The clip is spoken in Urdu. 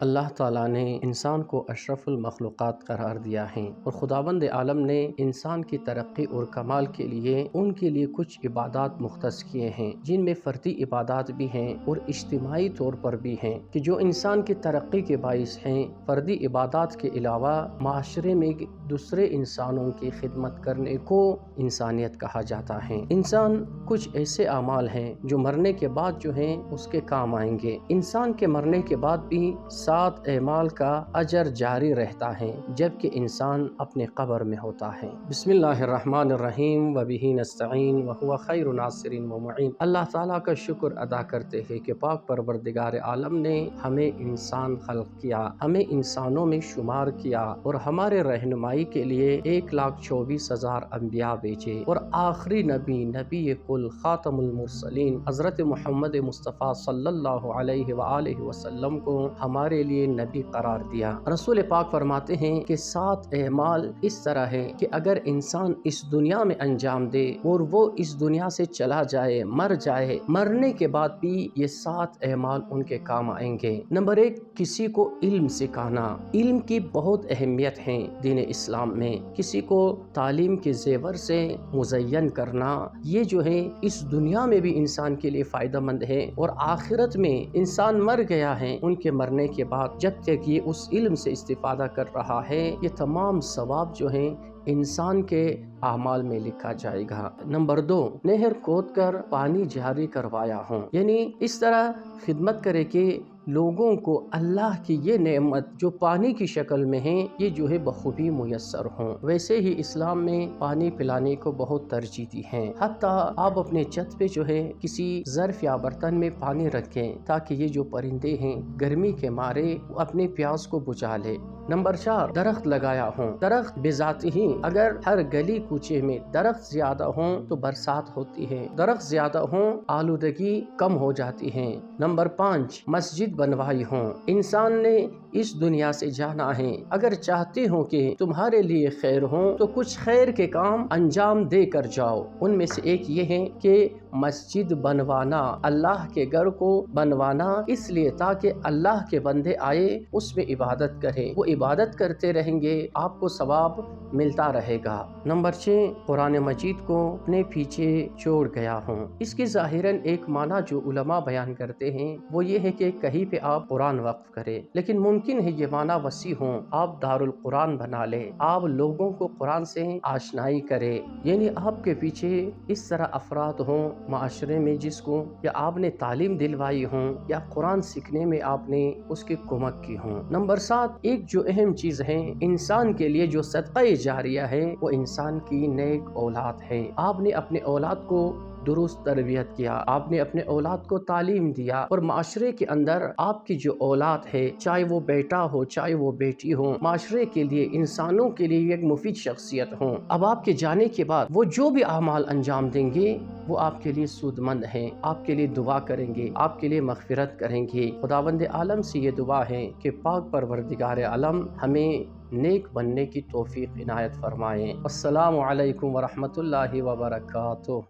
اللہ تعالیٰ نے انسان کو اشرف المخلوقات قرار دیا ہے اور خداوند عالم نے انسان کی ترقی اور کمال کے لیے ان کے لیے کچھ عبادات مختص کیے ہیں، جن میں فردی عبادات بھی ہیں اور اجتماعی طور پر بھی ہیں کہ جو انسان کی ترقی کے باعث ہیں۔ فردی عبادات کے علاوہ معاشرے میں دوسرے انسانوں کی خدمت کرنے کو انسانیت کہا جاتا ہے۔ انسان کچھ ایسے اعمال ہیں جو مرنے کے بعد جو ہیں اس کے کام آئیں گے۔ انسان کے مرنے کے بعد بھی 7 اعمال کا اجر جاری رہتا ہے جبکہ انسان اپنے قبر میں ہوتا ہے۔ بسم اللہ الرحمن الرحیم وبہ نستعین وہو خیر ناصر و معین۔ اللہ تعالیٰ کا شکر ادا کرتے ہیں کہ پاک پروردگار عالم نے ہمیں انسان خلق کیا، ہمیں انسانوں میں شمار کیا اور ہمارے رہنمائی کے لیے 1,24,000 انبیاء بھیجے اور آخری نبی کل خاتم المرسلین حضرت محمد مصطفیٰ صلی اللہ علیہ وآلہ وسلم کو ہمارے لیے نبی قرار دیا۔ رسول پاک فرماتے ہیں کہ 7 اعمال اس طرح ہے کہ اگر انسان اس دنیا میں انجام دے اور وہ اس دنیا سے چلا جائے، مر جائے، مرنے کے بعد بھی یہ 7 اعمال ان کے کام آئیں گے۔ نمبر 1، کسی کو علم سکھانا۔ علم کی بہت اہمیت ہے دین اسلام میں۔ کسی کو تعلیم کے زیور سے مزین کرنا، یہ جو ہے اس دنیا میں بھی انسان کے لیے فائدہ مند ہے اور آخرت میں انسان مر گیا ہے، ان کے مرنے کے بعد جب تک یہ اس علم سے استفادہ کر رہا ہے، یہ تمام ثواب جو ہیں انسان کے اعمال میں لکھا جائے گا۔ نمبر 2، نہر کھود کر پانی جاری کروایا ہوں، یعنی اس طرح خدمت کرے کہ لوگوں کو اللہ کی یہ نعمت جو پانی کی شکل میں ہے یہ جو ہے بخوبی میسر ہوں۔ ویسے ہی اسلام میں پانی پلانے کو بہت ترجیح دی ہے، حتیٰ آپ اپنے چھت پہ جو ہے کسی ظرف یا برتن میں پانی رکھیں تاکہ یہ جو پرندے ہیں گرمی کے مارے اپنے پیاس کو بجھا لے۔ نمبر 4، درخت لگایا ہوں۔ درخت بذات ہی اگر ہر گلی کوچے میں درخت زیادہ ہوں تو برسات ہوتی ہے، درخت زیادہ ہوں آلودگی کم ہو جاتی ہے۔ نمبر 5، مسجد بنوائی ہوں۔ انسان نے اس دنیا سے جانا ہے، اگر چاہتے ہو کہ تمہارے لیے خیر ہو تو کچھ خیر کے کام انجام دے کر جاؤ۔ ان میں سے ایک یہ ہے کہ مسجد بنوانا، اللہ کے گھر کو بنوانا، اس لیے تاکہ اللہ کے بندے آئے اس میں عبادت کرے، وہ عبادت کرتے رہیں گے، آپ کو ثواب ملتا رہے گا۔ نمبر 6، قرآن مجید کو اپنے پیچھے چھوڑ گیا ہوں۔ اس کی ظاہراً ایک معنی جو علماء بیان کرتے ہیں وہ یہ ہے کہ کہیں پہ آپ قرآن وقف کریں، لیکن ممکن ہے یہ معنی وسیع ہوں، آپ دارالقرآن بنا لیں، آپ لوگوں کو قرآن سے آشنائی کریں، یعنی آپ کے پیچھے اس طرح افراد ہوں معاشرے میں جس کو یا آپ نے تعلیم دلوائی ہوں یا قرآن سیکھنے میں آپ نے اس کی کمک کی ہوں۔ نمبر 7، ایک جو اہم چیز ہے انسان کے لیے جو صدقہ جاریہ ہے وہ انسان کی نیک اولاد ہے۔ آپ نے اپنے اولاد کو درست تربیت کیا، آپ نے اپنے اولاد کو تعلیم دیا اور معاشرے کے اندر آپ کی جو اولاد ہے، چاہے وہ بیٹا ہو چاہے وہ بیٹی ہو، معاشرے کے لیے انسانوں کے لیے ایک مفید شخصیت ہوں۔ اب آپ کے جانے کے بعد وہ جو بھی اعمال انجام دیں گے وہ آپ کے لیے سود مند ہیں، آپ کے لیے دعا کریں گے، آپ کے لیے مغفرت کریں گے۔ خداوند عالم سے یہ دعا ہے کہ پاک پروردگار عالم ہمیں نیک بننے کی توفیق عنایت فرمائیں۔ السلام علیکم ورحمۃ اللہ وبرکاتہ۔